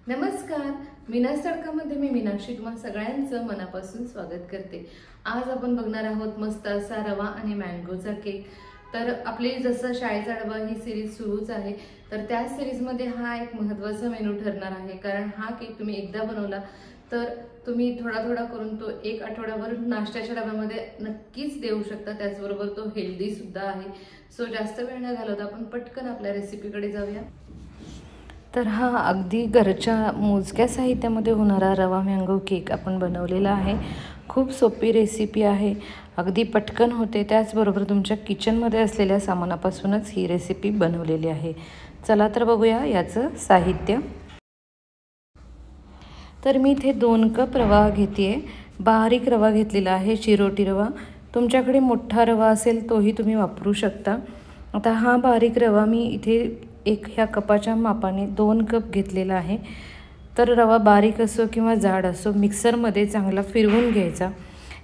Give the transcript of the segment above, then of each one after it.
नमस्कार, मीनास तडकामध्ये मी मीनाक्षी तुम्हा सगळ्यांचं मनापासून स्वागत करते। आज आपण बघणार आहोत मस्त असा रवा आणि मँगोचा केक। तर आपली जसं शाळेचा डबा ही सिरीज सुरूच आहे, तर त्या सिरीजमध्ये हा एक महत्त्वाचा मेनू ठरणार आहे। कारण हा केक तुम्ही एकदा बनवला तर तुम्ही थोडा थोडा करून तो एक आठवड्याभर नाश्त्याच्या डब्यामध्ये नक्कीच देऊ शकता। त्याचबरोबर तो हेल्दी सुद्धा आहे। सो जास्त वेळ न घालवता आपण पटकन आपल्या रेसिपीकडे जाऊया। तर हा अगदी घरच्या मोजक्या साहित्यामध्ये होणारा रवा मँगो केक आपण बनवलेला आहे। खूप सोपी रेसिपी आहे, अगदी पटकन होते। त्याचबरोबर तुमच्या किचनमध्ये असलेल्या सामानापासूनच ही रेसिपी बनवलेली आहे। चला तर बघूया याचं साहित्य। तर मी इथे 2 कप रवा घेते, बारीक रवा घेतलेला आहे, चिरोटी रवा। तुमच्याकडे मोठा रवा असेल तोही तुम्ही वापरू शकता। आता हा बारीक रवा मी इथे ह्या कपाच्या मापाने 2 कप घेतलेला आहे। तर रवा बारीक असो किंवा जाड असो मिक्सरमध्ये चांगला फिरवून घ्यायचा,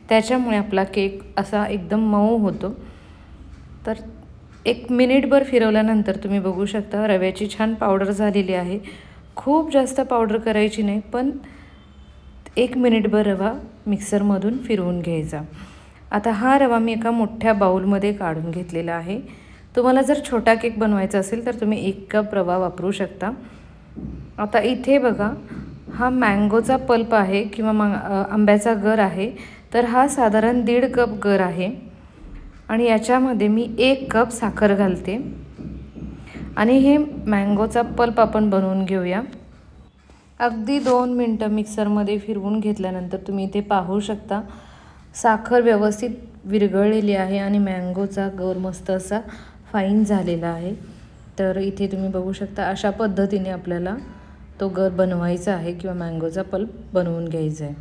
त्याच्यामुळे आपला केक असा एकदम मऊ होतो। तर 1 मिनिटभर फिरवल्यानंतर तुम्ही बघू शकता रव्याची छान पावडर झालेली आहे। खूप जास्त पावडर करायची नाही, पण 1 मिनिटभर रवा मिक्सरमधून फिरवून घ्यायचा। आता हा रवा मी एका मोठ्या बाउलमध्ये काढून घेतलेला आहे। तुम्हाला जर छोटा केक बनवायचा असेल तर तुम्ही 1 कप रवा वापरू शकता। आता इथे बघा, हा मँगोचा पल्प आहे किंवा आंब्याचा गर आहे। तर हा साधारण 1.5 कप गर आहे आणि याच्यामध्ये मी 1 कप साखर घालते आणि हे मँगोचा पल्प आपण बनवून घेऊया। अगदी 2 मिनिटं मिक्सरमध्ये फिरवून घेतल्यानंतर तुम्ही इथे पाहू शकता साखर व्यवस्थित विरघळलेली आहे आणि मँगोचा गर मस्त असा फाईन झालेला आहे। तर इथे तुम्ही बघू शकता अशा पद्धतीने आपल्याला तो गर बनवायचा आहे किंवा मँगोचा पल्प बनवून घ्यायचा आहे।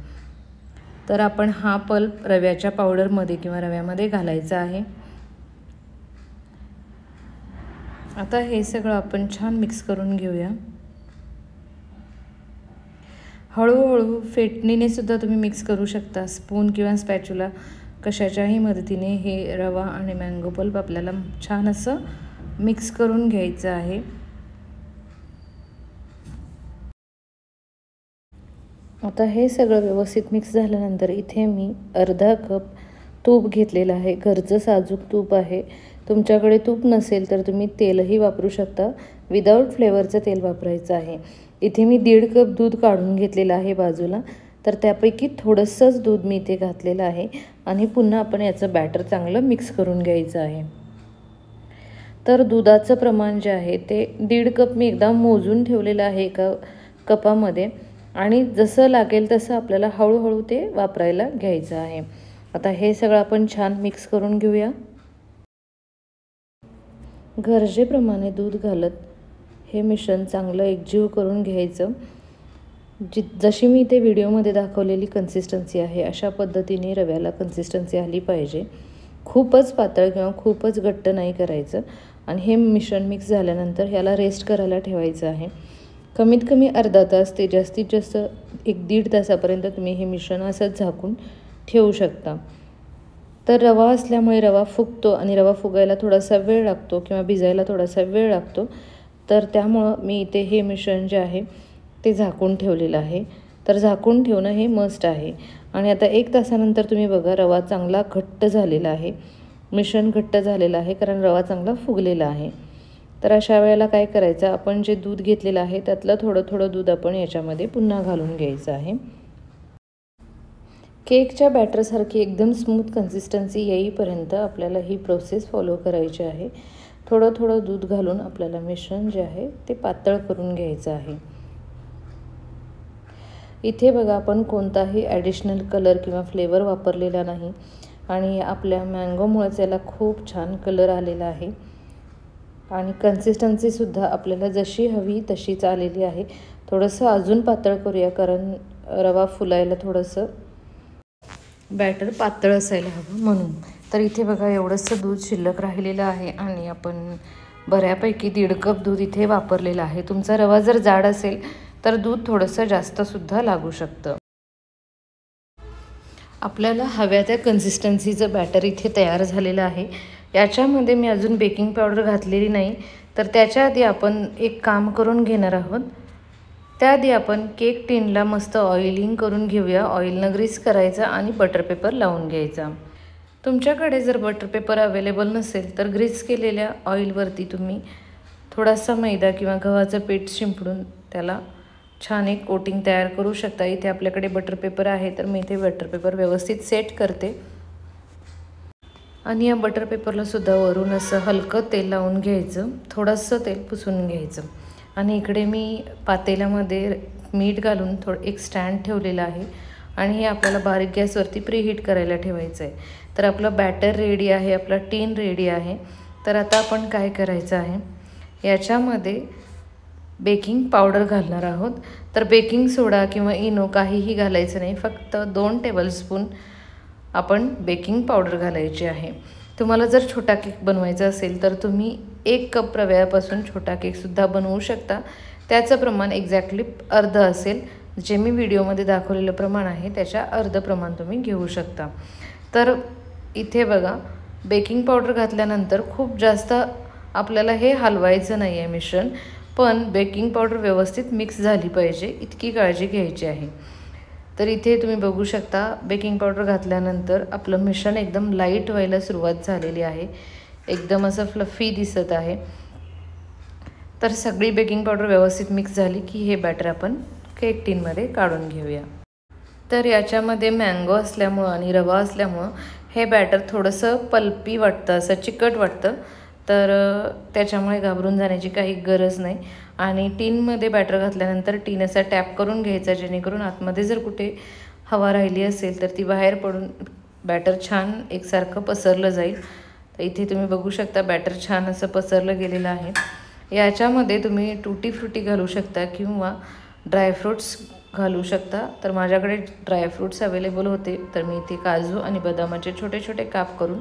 तर आपण हा पल्प रव्याच्या पावडरमध्ये किंवा रव्यामध्ये घालायचा आहे। आता हे सगळं आपण छान मिक्स करून घेऊया। हळूहळू फेटणीने सुद्धा तुम्ही मिक्स करू शकता, स्पून किंवा स्पॅच्युला कशाच्याही मदतीने हे रवा आणि मँगो पल्प आपल्याला छान असं मिक्स करून घ्यायचं आहे। आता हे सगळं व्यवस्थित मिक्स झाल्यानंतर इथे मी अर्धा कप तूप घेतलेलं आहे, घरचं साजूक तूप आहे। तुमच्याकडे तूप नसेल तर तुम्ही तेलही वापरू शकता, विदाऊट फ्लेवरचं तेल वापरायचं आहे। इथे मी 1.5 कप दूध काढून घेतलेलं आहे बाजूला, तर त्यापैकी थोडंसंच दूध मी इथे घातलेलं आहे आणि पुन्हा आपण याचं बॅटर चांगलं मिक्स करून घ्यायचं आहे। तर दुधाचं प्रमाण जे आहे ते 1.5 कप मी एकदा मोजून ठेवलेलं आहे एका कपामध्ये आणि जसं लागेल तसं आपल्याला हळूहळू ते वापरायला घ्यायचं आहे। आता हे सगळं आपण छान मिक्स करून घेऊया। गरजेप्रमाणे दूध घालत हे मिश्रण चांगलं एकजीव करून घ्यायचं। जशी मी इथे व्हिडिओमध्ये दाखवलेली कन्सिस्टन्सी आहे अशा पद्धतीने रव्याला कन्सिस्टन्सी आली पाहिजे। खूपच पातळ किंवा खूपच घट्ट नाही करायचं। आणि हे मिश्रण मिक्स झाल्यानंतर ह्याला रेस्ट करायला ठेवायचं आहे। कमीत कमी अर्धा तास ते जास्तीत जास्त 1-1.5 तासापर्यंत तुम्ही हे मिश्रण असंच झाकून ठेवू शकता। तर रवा असल्यामुळे रवा फुगतो आणि रवा फुगायला थोडासा वेळ लागतो किंवा भिजायला थोडासा वेळ लागतो। तर त्यामुळं मी इथे हे मिश्रण जे आहे ते झाकून ठेवलेलं आहे। तर झाकून ठेवणं हे मस्ट आहे। आणि आता 1 तासानंतर तुम्ही बघा रवा चांगला घट्ट झालेला आहे, मिश्रण घट्ट झालेलं आहे कारण रवा चांगला फुगलेला आहे। तर अशा वेळेला काय करायचं, आपण जे दूध घेतलेलं आहे त्यातलं थोडं थोडं दूध आपण याच्यामध्ये पुन्हा घालून घ्यायचं आहे। केकच्या बॅटरसारखी एकदम स्मूथ कन्सिस्टन्सी येईपर्यंत आपल्याला ही प्रोसेस फॉलो करायची आहे। थोडं थोडं दूध घालून आपल्याला मिश्रण जे आहे ते पातळ करून घ्यायचं आहे। इथे बघा आपण कोणताही ॲडिशनल कलर किंवा फ्लेवर वापरलेला नाही आणि आपल्या मँगोमुळेच याला खूप छान कलर आलेला आहे आणि कन्सिस्टन्सीसुद्धा आपल्याला जशी हवी तशीच आलेली आहे। थोडंसं अजून पातळ करूया कारण रवा फुलायला थोडंसं बॅटर पातळ असायला हवं म्हणून। तर इथे बघा एवढंसं दूध शिल्लक राहिलेलं आहे आणि आपण बऱ्यापैकी 1.5 कप दूध इथे वापरलेलं आहे। तुमचा रवा जर जाड असेल तर दूध थोडंसं जास्तसुद्धा लागू शकतं। आपल्याला हव्या त्या कन्सिस्टन्सीचं बॅटर इथे तयार झालेलं आहे। याच्यामध्ये मी अजून बेकिंग पावडर घातलेली नाही, तर त्याच्या आधी आपण एक काम करून घेणार आहोत। त्याआधी आपण केक टिनला मस्त ऑइलिंग करून घेऊया. ऑइलनं ग्रीस करायचा आणि बटर पेपर लावून घ्यायचा. तुमच्याकडे जर बटर पेपर अवेलेबल नसेल तर ग्रीस केलेल्या ऑइलवरती तुम्ही थोडासा मैदा किंवा गव्हाचं पीठ शिंपडून त्याला छान एक कोटिंग तयार करू शकता. इथे आपल्याकडे बटर पेपर आहे तर मी इथे बटर पेपर व्यवस्थित सेट करते आणि या बटर पेपरला सुद्धा वरून असं हलकं तेल लावून घ्यायचं, थोडंसं तेल पुसून घ्यायचं. आणि इकडे मी पातेल्यामध्ये मीठ घालून एक स्टँड ठेवलेला आहे आणि हे आपल्याला बारीक गॅसवरती प्रीहीट करायला ठेवायचं आहे. तर आपलं बॅटर रेडी आहे, आपला टीन रेडी आहे. तर आता आपण काय करायचं आहे, याच्यामध्ये बेकिंग पावडर घालणार आहोत. तर बेकिंग सोडा किंवा इनो काहीही घालायचं नाही, फक्त 2 टेबलस्पून आपण बेकिंग पावडर घालायची आहे. तुम्हाला जर छोटा केक बनवायचा असेल तर तुम्ही 1 कप रव्यापासून छोटा केकसुद्धा बनवू शकता. त्याचं प्रमाण एक्झॅक्टली अर्ध असेल, जे मी व्हिडिओमध्ये दाखवलेलं प्रमाण आहे त्याच्या अर्ध प्रमाण तुम्ही घेऊ शकता. तर इथे बघा, बेकिंग पावडर घातल्यानंतर खूप जास्त आपल्याला हे हलवायचं नाही आहे मिश्रण, पण बेकिंग पावडर व्यवस्थित मिक्स झाली पाहिजे इतकी काळजी घ्यायची आहे. तर इथे तुम्ही बघू शकता बेकिंग पावडर घातल्यानंतर आपलं मिश्रण एकदम लाईट व्हायला सुरुवात झालेली आहे, एकदम असं फ्लफी दिसत आहे. तर सगळी बेकिंग पावडर व्यवस्थित मिक्स झाली की हे बॅटर आपण केक टिनमध्ये काढून घेऊया. तर याच्यामध्ये मँगो असल्यामुळं आणि रवा असल्यामुळं हे बॅटर थोडंसं पल्पी वाटतं, असं चिकट वाटतं. तर त्याच्यामुळे घाबरून जाण्याची काही गरज नाही. आणि टीनमध्ये बॅटर घातल्यानंतर टीन असा टॅप करून घ्यायचा, जेणेकरून आतमध्ये जर कुठे हवा राहिली असेल तर ती बाहेर पडून बॅटर छान एकसारखं पसरलं जाईल. तर इथे तुम्ही बघू शकता बॅटर छान असं पसरलं गेलेलं आहे. याच्यामध्ये तुम्ही टूटी फ्रुटी घालू शकता किंवा ड्रायफ्रूट्स घालू शकता. तर माझ्याकडे ड्रायफ्रूट्स अवेलेबल होते तर मी इथे काजू आणि बदामाचे छोटे छोटे काप करून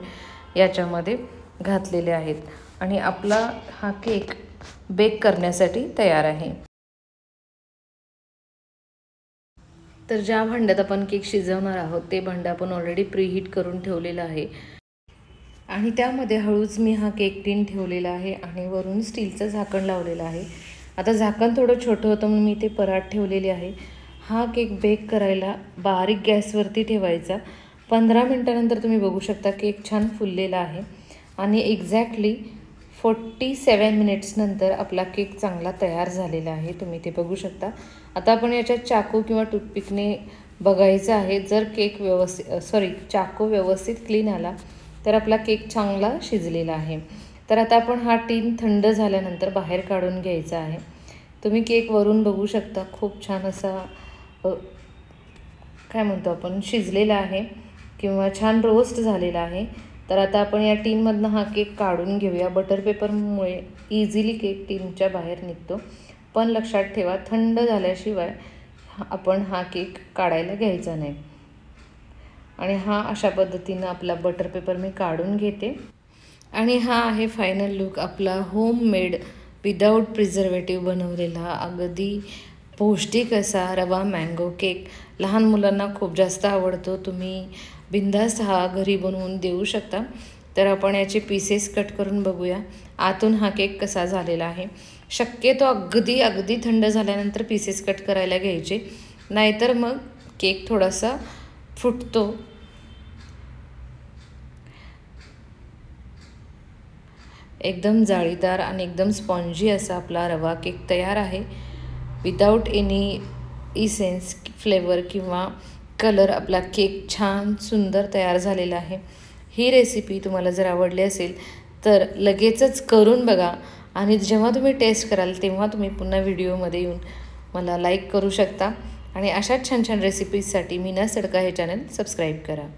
याच्यामध्ये घातलेले आहेत. आणि आपला हा केक बेक करण्यासाठी तयार आहे. तर ज्या भांड्यात आपण केक शिजवणार आहोत ते भांडं आपण ऑलरेडी प्रीहीट करून ठेवलेलं आहे आणि त्यामध्ये हळूच मी हा केक टीन ठेवलेला आहे आणि वरून स्टीलचं झाकण लावलेलं आहे. आता झाकण थोडं छोटं होतं म्हणून मी ते परात ठेवलेली आहे. हा केक बेक करायला बारीक गॅसवरती ठेवायचा. 15 मिनटानंतर तुम्ही बघू शकता केक छान फुललेला आहे आणि एक्झॅक्टली 47 मिनिट्स नंतर आपला केक चांगला तयार झालेला आहे. तुम्ही ते बघू शकता. आता आपण याच्यात चाकू किंवा टूथपिकने बघायचं आहे. जर केक चाकू व्यवस्थित क्लीन आला तर आपला केक चांगला शिजलेला आहे. तर आता आपण हा टीन थंड झाल्यानंतर बाहेर काढून घ्यायचा आहे. तुम्ही केक वरून बघू शकता खूप छान असा काय म्हणतो आपण शिजलेला आहे किंवा छान रोस्ट झालेला आहे. तर आता आपण या टीनमधनं हा केक काढून घेऊया. बटर पेपरमुळे इझिली केक टीनच्या बाहेर निघतो, पण लक्षात ठेवा थंड झाल्याशिवाय आपण हा केक काढायला घ्यायचा नाही. आणि हा अशा पद्धतीनं आपला बटर पेपर मी काढून घेते. आणि हा आहे फायनल लुक आपला होममेड विदाऊट प्रिझर्वेटिव्ह बनवलेला अगदी पौष्टिक असा रवा मँगो केक. लहान मुलांना खूप जास्त आवडतो. तुम्ही बिनधास्त हा घरी बनवून देऊ शकता. तर आपण याचे पीसेस कट करून बघूया आतून हा केक कसा झालेला आहे. शक्यतो अगदी थंड झाल्यानंतर पीसेस कट करायला घ्यायचे, नाहीतर मग केक थोडासा फुटतो. एकदम जाळीदार आणि एकदम स्पॉन्जी असा आपला रवा केक तयार आहे. विदाऊट एनी इसेन्स फ्लेवर किंवा कलर आपला केक छान सुंदर तयार झालेला आहे. ही रेसिपी तुम्हाला जर आवडली असेल तर लगेचच करून बघा आणि जेव्हा तुम्ही टेस्ट कराल तेव्हा तुम्ही पुन्हा व्हिडिओमध्ये येऊन मला लाईक करू शकता. आणि अशाच छान छान रेसिपीजसाठी मीनाज तडका हे चॅनल सबस्क्राईब करा.